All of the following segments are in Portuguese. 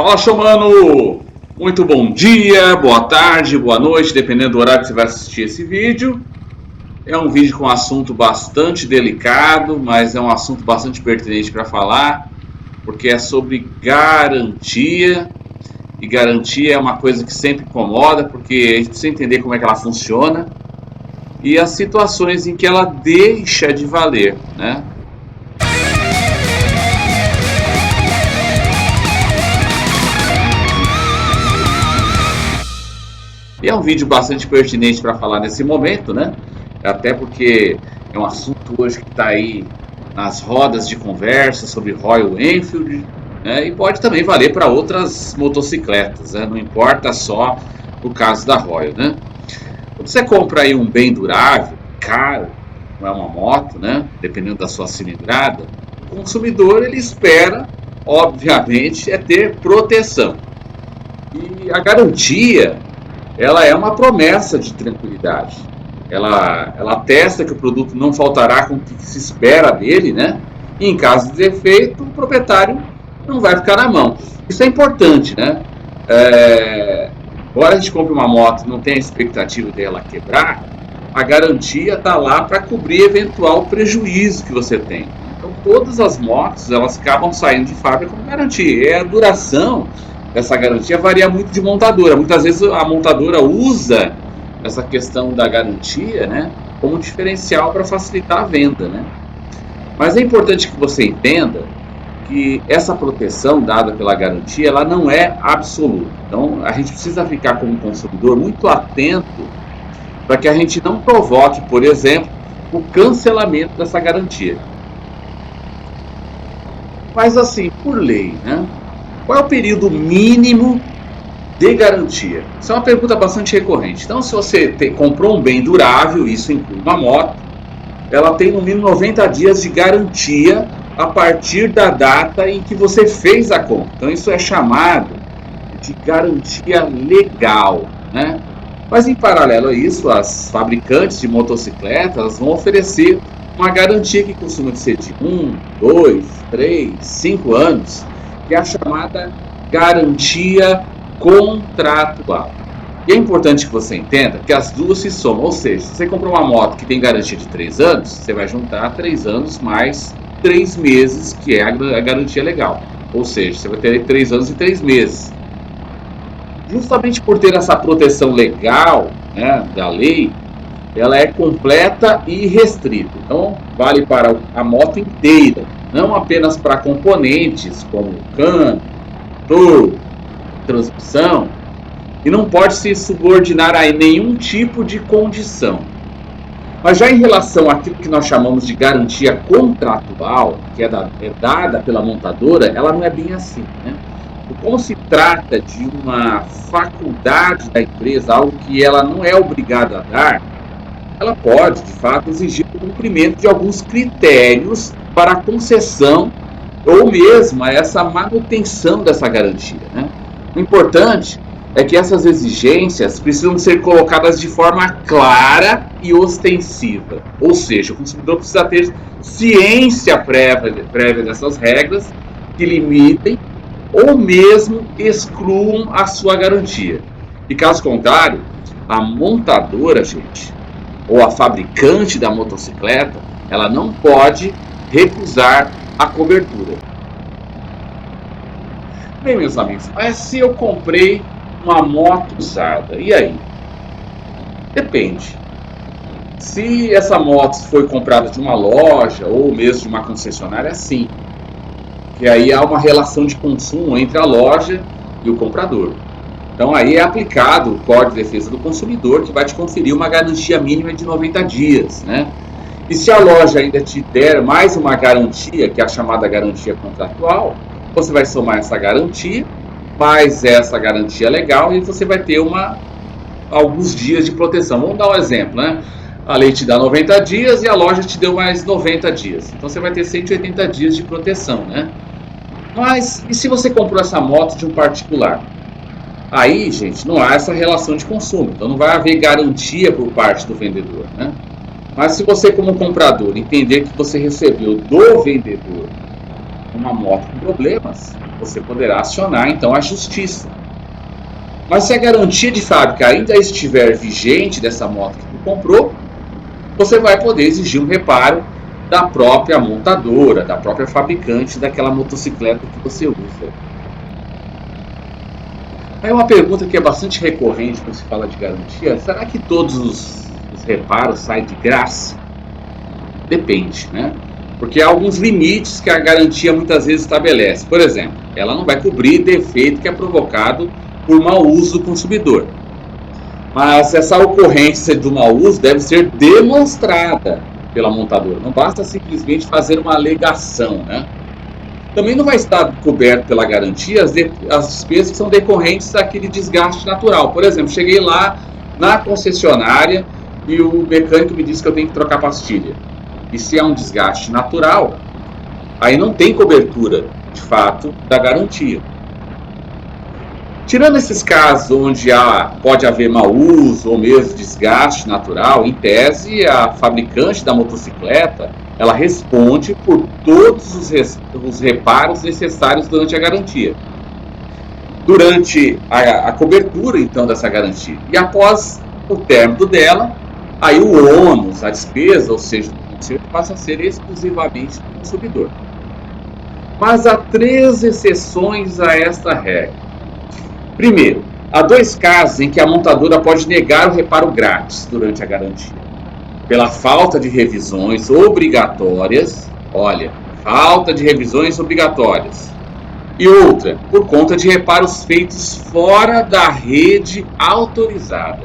Fala, Xamano! Muito bom dia, boa tarde, boa noite, dependendo do horário que você vai assistir esse vídeo. É um vídeo com um assunto bastante delicado, mas é um assunto bastante pertinente para falar, porque é sobre garantia. E garantia é uma coisa que sempre incomoda, porque a gente precisa entender como é que ela funciona e as situações em que ela deixa de valer, né? E é um vídeo bastante pertinente para falar nesse momento, né? Até porque é um assunto hoje que está aí nas rodas de conversa sobre Royal Enfield, né? E pode também valer para outras motocicletas, né? Não importa só o caso da Royal, né? Quando você compra aí um bem durável, caro, não é uma moto, né? Dependendo da sua cilindrada, o consumidor ele espera, obviamente, é ter proteção. E a garantia ela é uma promessa de tranquilidade. Ela atesta que o produto não faltará com o que se espera dele, né? E em caso de defeito, o proprietário não vai ficar na mão. Isso é importante, né? Agora a gente compra uma moto e não tem a expectativa dela quebrar, a garantia está lá para cobrir eventual prejuízo que você tem. Então todas as motos elas acabam saindo de fábrica com garantia. E a duração essa garantia varia muito de montadora. Muitas vezes a montadora usa essa questão da garantia, né, como diferencial para facilitar a venda, né? Mas é importante que você entenda que essa proteção dada pela garantia ela não é absoluta. Então a gente precisa ficar como consumidor muito atento para que a gente não provoque, por exemplo, o cancelamento dessa garantia. Mas assim, por lei, né? Qual é o período mínimo de garantia? Isso é uma pergunta bastante recorrente. Então, se você comprou um bem durável, isso inclui uma moto, ela tem no mínimo 90 dias de garantia a partir da data em que você fez a compra. Então, isso é chamado de garantia legal, né? Mas, em paralelo a isso, as fabricantes de motocicletas vão oferecer uma garantia que costuma ser de 1, 2, 3, 5 anos, que é a chamada garantia contratual. E é importante que você entenda que as duas se somam, ou seja, se você comprou uma moto que tem garantia de 3 anos, você vai juntar 3 anos mais 3 meses, que é a garantia legal. Ou seja, você vai ter 3 anos e 3 meses. Justamente por ter essa proteção legal, né, da lei, ela é completa e restrita. Então, vale para a moto inteira, não apenas para componentes como câmbio, turbo, transmissão, e não pode se subordinar a nenhum tipo de condição. Mas já em relação àquilo que nós chamamos de garantia contratual, que é dada pela montadora, ela não é bem assim, né? Como se trata de uma faculdade da empresa, algo que ela não é obrigada a dar, ela pode, de fato, exigir o cumprimento de alguns critérios para a concessão ou mesmo essa manutenção dessa garantia, né? O importante é que essas exigências precisam ser colocadas de forma clara e ostensiva. Ou seja, o consumidor precisa ter ciência prévia dessas regras que limitem ou mesmo excluam a sua garantia. E caso contrário, a montadora, gente, ou a fabricante da motocicleta, ela não pode recusar a cobertura. Bem, meus amigos, mas se eu comprei uma moto usada, e aí? Depende. Se essa moto foi comprada de uma loja ou mesmo de uma concessionária, sim. Que aí há uma relação de consumo entre a loja e o comprador. Então aí é aplicado o Código de Defesa do Consumidor, que vai te conferir uma garantia mínima de 90 dias, né? E se a loja ainda te der mais uma garantia, que é a chamada garantia contratual, você vai somar essa garantia, mais essa garantia legal, e você vai ter alguns dias de proteção. Vamos dar um exemplo, né? A lei te dá 90 dias e a loja te deu mais 90 dias. Então você vai ter 180 dias de proteção, né? Mas e se você comprou essa moto de um particular? Aí, gente, não há essa relação de consumo. Então não vai haver garantia por parte do vendedor, né? Mas se você, como comprador, entender que você recebeu do vendedor uma moto com problemas, você poderá acionar então a justiça. Mas se a garantia de fábrica ainda estiver vigente dessa moto que tu comprou, você vai poder exigir um reparo da própria montadora, da própria fabricante daquela motocicleta que você usa. Aí uma pergunta que é bastante recorrente quando se fala de garantia: será que todos os reparos saem de graça? Depende, né? Porque há alguns limites que a garantia muitas vezes estabelece. Por exemplo, ela não vai cobrir defeito que é provocado por mau uso do consumidor. Mas essa ocorrência do mau uso deve ser demonstrada pela montadora. Não basta simplesmente fazer uma alegação, né? Também não vai estar coberto pela garantia as despesas que são decorrentes daquele desgaste natural. Por exemplo, cheguei lá na concessionária e o mecânico me disse que eu tenho que trocar pastilha. E se é um desgaste natural, aí não tem cobertura, de fato, da garantia. Tirando esses casos onde pode haver mau uso ou mesmo desgaste natural, em tese, a fabricante da motocicleta ela responde por todos os reparos necessários durante a garantia. Durante a cobertura, então, dessa garantia. E após o término dela, aí o ônus, a despesa, ou seja, o conserto passa a ser exclusivamente do consumidor. Mas há 3 exceções a esta regra. Primeiro, há 2 casos em que a montadora pode negar o reparo grátis durante a garantia. Pela falta de revisões obrigatórias, olha, falta de revisões obrigatórias. E outra, por conta de reparos feitos fora da rede autorizada.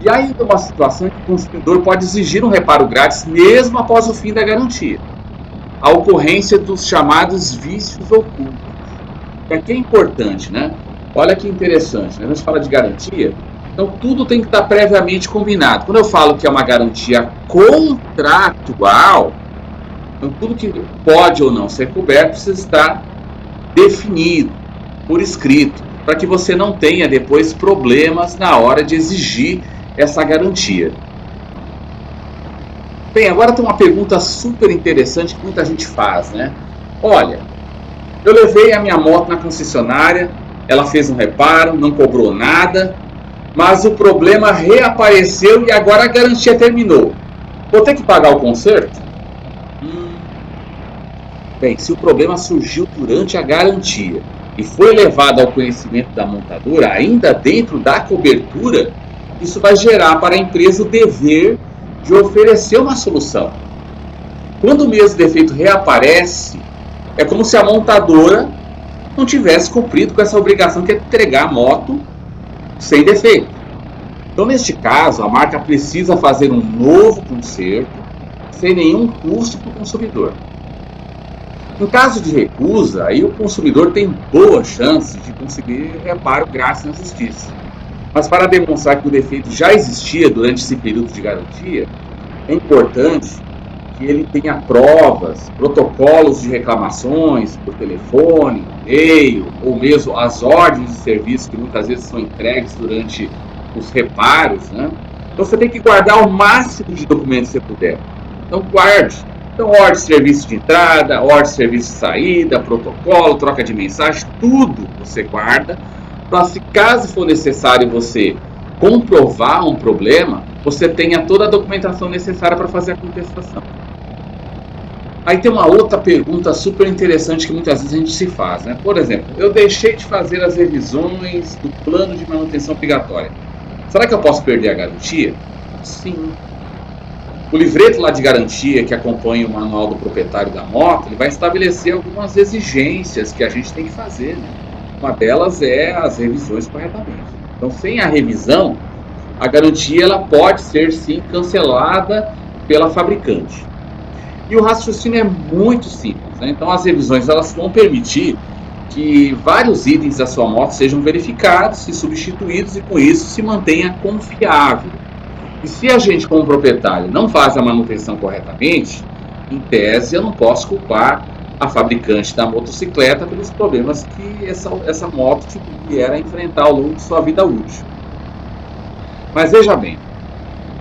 E aí, uma situação em que o consumidor pode exigir um reparo grátis mesmo após o fim da garantia. A ocorrência dos chamados vícios ocultos. Aqui é importante, né? Olha que interessante, né? A gente fala de garantia, então tudo tem que estar previamente combinado. Quando eu falo que é uma garantia contratual, então tudo que pode ou não ser coberto precisa estar definido, por escrito, para que você não tenha depois problemas na hora de exigir essa garantia. Bem, agora tem uma pergunta super interessante que muita gente faz, né? Olha, eu levei a minha moto na concessionária, ela fez um reparo, não cobrou nada, mas o problema reapareceu e agora a garantia terminou. Vou ter que pagar o conserto? Bem, se o problema surgiu durante a garantia e foi levado ao conhecimento da montadora, ainda dentro da cobertura, isso vai gerar para a empresa o dever de oferecer uma solução. Quando o mesmo defeito reaparece, é como se a montadora não tivesse cumprido com essa obrigação que é entregar a moto sem defeito. Então, neste caso, a marca precisa fazer um novo conserto sem nenhum custo para o consumidor. Em caso de recusa, aí o consumidor tem boas chances de conseguir reparo grátis na justiça. Mas para demonstrar que o defeito já existia durante esse período de garantia, é importante que ele tenha provas, protocolos de reclamações por telefone, e-mail, ou mesmo as ordens de serviço que muitas vezes são entregues durante os reparos, né? Então você tem que guardar o máximo de documentos que você puder. Então guarde. Então ordem de serviço de entrada, ordem de serviço de saída, protocolo, troca de mensagem, tudo você guarda, para se caso for necessário você comprovar um problema, você tenha toda a documentação necessária para fazer a contestação. Aí tem uma outra pergunta super interessante que muitas vezes a gente se faz, né? Por exemplo, eu deixei de fazer as revisões do plano de manutenção obrigatória. Será que eu posso perder a garantia? Sim. O livreto lá de garantia que acompanha o manual do proprietário da moto, ele vai estabelecer algumas exigências que a gente tem que fazer, né? Uma delas é as revisões corretamente. Então, sem a revisão, a garantia ela pode ser sim cancelada pela fabricante. E o raciocínio é muito simples, né? Então as revisões elas vão permitir que vários itens da sua moto sejam verificados e substituídos e com isso se mantenha confiável. E se a gente como proprietário não faz a manutenção corretamente, em tese eu não posso culpar a fabricante da motocicleta pelos problemas que essa moto vier a enfrentar ao longo de sua vida útil. Mas veja bem,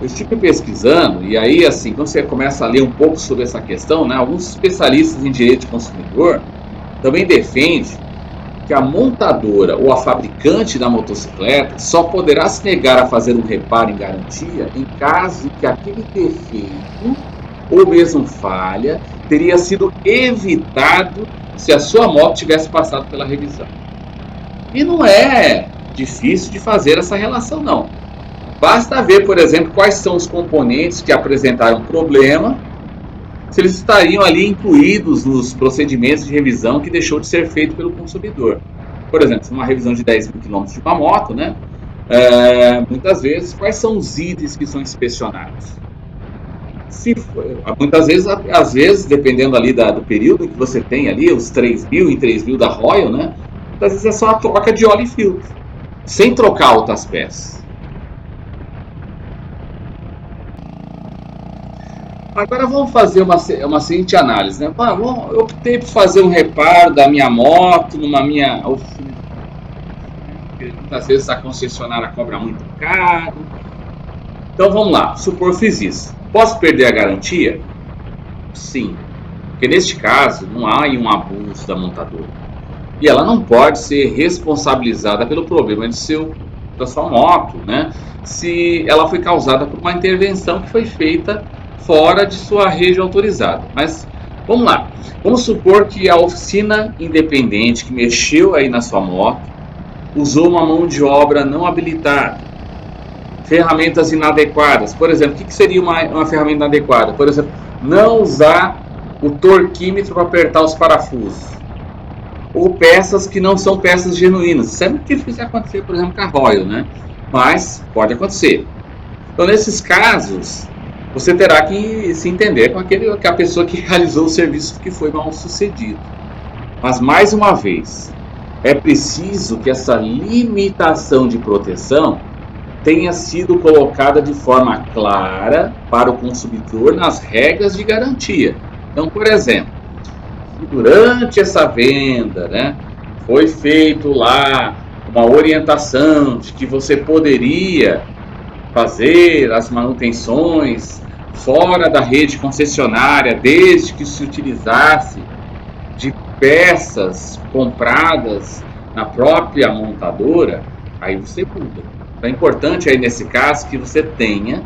Eu estive pesquisando, e aí, assim, quando você começa a ler um pouco sobre essa questão, né, alguns especialistas em direito de consumidor também defendem que a montadora ou a fabricante da motocicleta só poderá se negar a fazer um reparo em garantia em caso em que aquele defeito ou mesmo falha teria sido evitado se a sua moto tivesse passado pela revisão. E não é difícil de fazer essa relação, não. Basta ver, por exemplo, quais são os componentes que apresentaram problema, se eles estariam ali incluídos nos procedimentos de revisão que deixou de ser feito pelo consumidor. Por exemplo, uma revisão de 10 mil quilômetros de uma moto, né? Muitas vezes, quais são os itens que são inspecionados? Muitas vezes, às vezes, dependendo ali do período que você tem ali, os 3 mil em 3 mil da Royal, né? Muitas vezes é só a troca de óleo e filtro, sem trocar outras peças. Agora vamos fazer uma seguinte análise, né? Eu optei por fazer um reparo da minha moto numa minha oficina. Muitas vezes a concessionária cobra muito caro. Então vamos lá, supor que fiz isso. Posso perder a garantia? Sim, porque neste caso não há um abuso da montadora. E ela não pode ser responsabilizada pelo problema da sua moto, né? Se ela foi causada por uma intervenção que foi feita fora de sua rede autorizada. Mas vamos lá, vamos supor que a oficina independente que mexeu aí na sua moto usou uma mão de obra não habilitada, ferramentas inadequadas. Por exemplo, o que seria uma ferramenta inadequada? Por exemplo, não usar o torquímetro para apertar os parafusos, ou peças que não são peças genuínas. Isso é muito difícil de acontecer, por exemplo, com a Royal, né? Mas pode acontecer. Então, nesses casos, você terá que se entender com a pessoa que realizou o serviço que foi mal sucedido. Mas, mais uma vez, é preciso que essa limitação de proteção tenha sido colocada de forma clara para o consumidor nas regras de garantia. Então, por exemplo, se durante essa venda, né, foi feito lá uma orientação de que você poderia fazer as manutenções fora da rede concessionária, desde que se utilizasse de peças compradas na própria montadora, aí você muda. Então é importante aí nesse caso que você tenha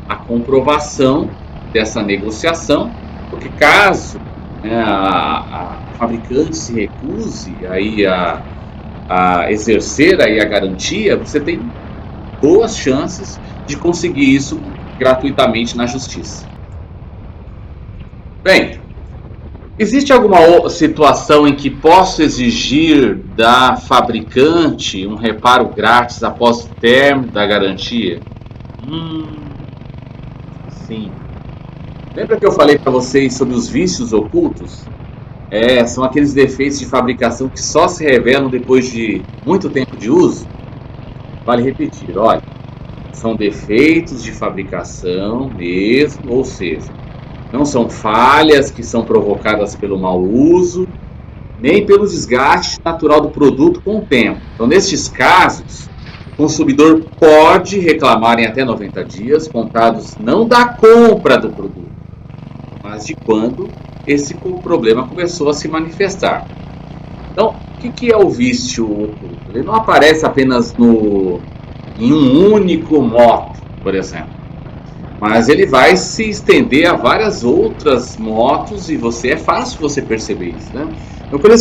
a comprovação dessa negociação, porque caso a fabricante se recuse aí a exercer aí a garantia, você tem boas chances de conseguir isso gratuitamente na justiça. Bem, existe alguma situação em que posso exigir da fabricante um reparo grátis após o término da garantia? Sim. Lembra que eu falei para vocês sobre os vícios ocultos? São aqueles defeitos de fabricação que só se revelam depois de muito tempo de uso? Vale repetir, olha, são defeitos de fabricação mesmo, ou seja, não são falhas que são provocadas pelo mau uso, nem pelo desgaste natural do produto com o tempo. Então, nestes casos, o consumidor pode reclamar em até 90 dias, contados não da compra do produto, mas de quando esse problema começou a se manifestar. Então, o que é o vício oculto? Ele não aparece apenas em um único moto, por exemplo, mas ele vai se estender a várias outras motos e é fácil você perceber isso, né? Então, quando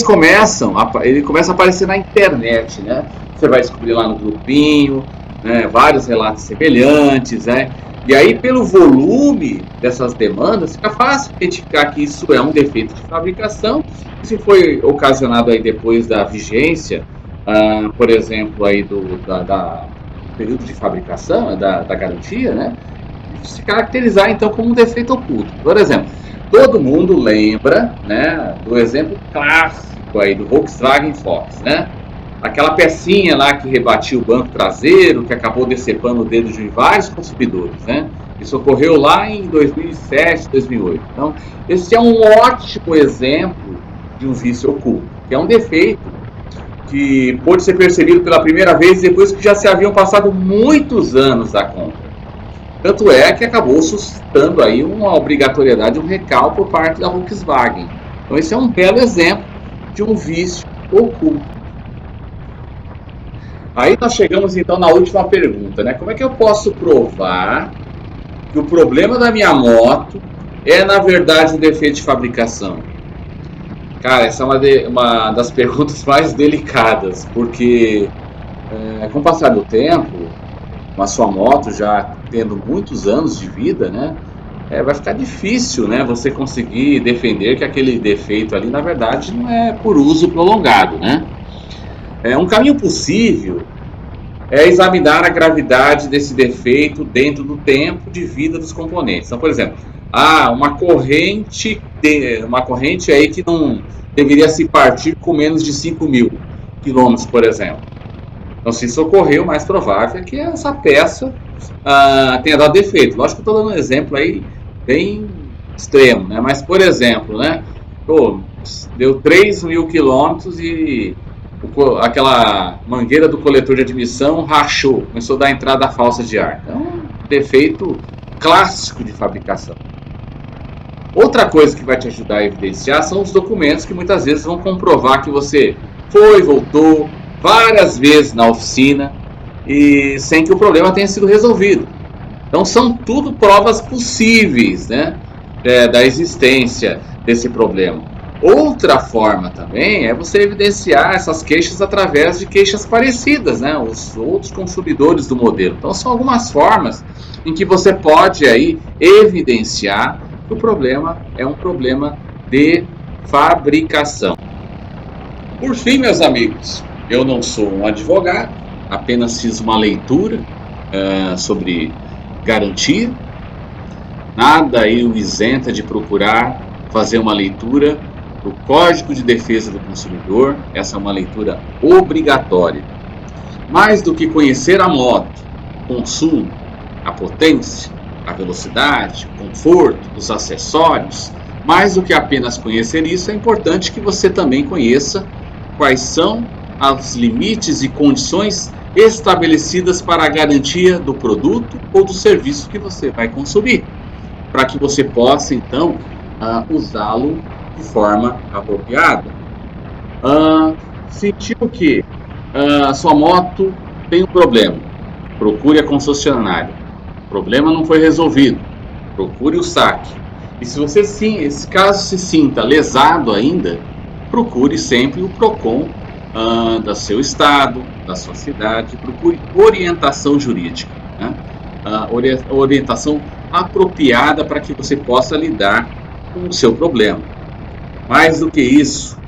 ele começa a aparecer na internet, né? Você vai descobrir lá no grupinho, né? Vários relatos semelhantes, né? E aí, pelo volume dessas demandas, fica fácil identificar que isso é um defeito de fabricação. Se foi ocasionado aí depois da vigência, por exemplo, aí do período de fabricação, da garantia, né? Se caracterizar então como um defeito oculto. Por exemplo, todo mundo lembra, né, do exemplo clássico aí do Volkswagen Fox, né? Aquela pecinha lá que rebatia o banco traseiro, que acabou decepando o dedo de vários consumidores, né? Isso ocorreu lá em 2007, 2008. Então, esse é um ótimo exemplo de um vício oculto, que é um defeito que pôde ser percebido pela primeira vez depois que já se haviam passado muitos anos da compra. Tanto é que acabou suscitando aí uma obrigatoriedade, um recall por parte da Volkswagen. Então esse é um belo exemplo de um vício oculto. Aí nós chegamos então na última pergunta, né? Como é que eu posso provar que o problema da minha moto é na verdade um defeito de fabricação? Cara, essa é uma das perguntas mais delicadas, porque com o passar do tempo, com a sua moto já tendo muitos anos de vida, né? Vai ficar difícil, né? Você conseguir defender que aquele defeito ali, na verdade, não é por uso prolongado, né? Um caminho possível é examinar a gravidade desse defeito dentro do tempo de vida dos componentes. Então, por exemplo, uma corrente aí que não deveria se partir com menos de 5.000 quilômetros, por exemplo. Então, se isso ocorrer, o mais provável é que essa peça tenha dado defeito. Lógico que eu estou dando um exemplo aí bem extremo, né? Mas, por exemplo, né? Pô, deu 3.000 quilômetros e aquela mangueira do coletor de admissão rachou, começou a dar entrada falsa de ar. Então, defeito clássico de fabricação. Outra coisa que vai te ajudar a evidenciar são os documentos que muitas vezes vão comprovar que você foi, voltou várias vezes na oficina e sem que o problema tenha sido resolvido. Então são tudo provas possíveis, né, da existência desse problema. Outra forma também é você evidenciar essas queixas através de queixas parecidas, né, os outros consumidores do modelo. Então são algumas formas em que você pode aí evidenciar que o problema é um problema de fabricação. Por fim, meus amigos, eu não sou um advogado, apenas fiz uma leitura sobre garantia. Nada aí o isenta de procurar fazer uma leitura do Código de Defesa do Consumidor. Essa é uma leitura obrigatória. Mais do que conhecer a moto, o consumo, a potência, a velocidade, o conforto, os acessórios, mais do que apenas conhecer isso, é importante que você também conheça quais são os limites e condições estabelecidas para a garantia do produto ou do serviço que você vai consumir, para que você possa então usá-lo de forma apropriada. Sentiu que a sua moto tem um problema, procure a concessionária. O problema não foi resolvido, procure o saque. E se você caso se sinta lesado ainda, procure sempre o PROCON do seu estado, da sua cidade, procure orientação jurídica, né? Orientação apropriada para que você possa lidar com o seu problema. Mais do que isso,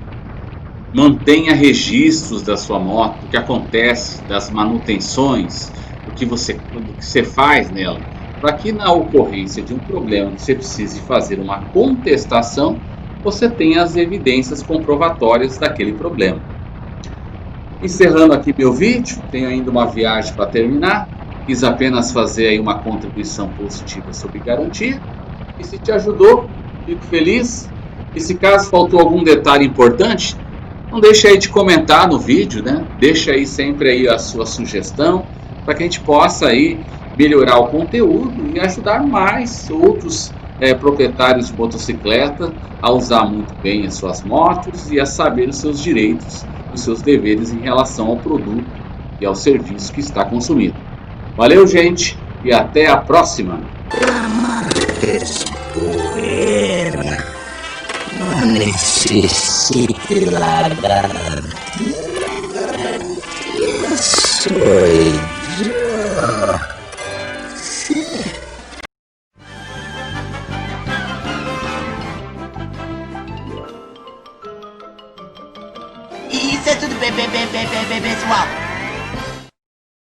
mantenha registros da sua moto, do que acontece, das manutenções, do que você faz nela, para que na ocorrência de um problema que você precise fazer uma contestação, você tenha as evidências comprovatórias daquele problema. Encerrando aqui meu vídeo, tenho ainda uma viagem para terminar, quis apenas fazer aí uma contribuição positiva sobre garantia, e se te ajudou, fico feliz. E se caso faltou algum detalhe importante, não deixe aí de comentar no vídeo, né? Deixa aí sempre aí a sua sugestão, para que a gente possa aí melhorar o conteúdo e ajudar mais outros proprietários de motocicleta a usar muito bem as suas motos e a saber os seus direitos, os seus deveres em relação ao produto e ao serviço que está consumindo. Valeu, gente, e até a próxima! Necesite largar. Soy yo. Isso é tudo, pessoal.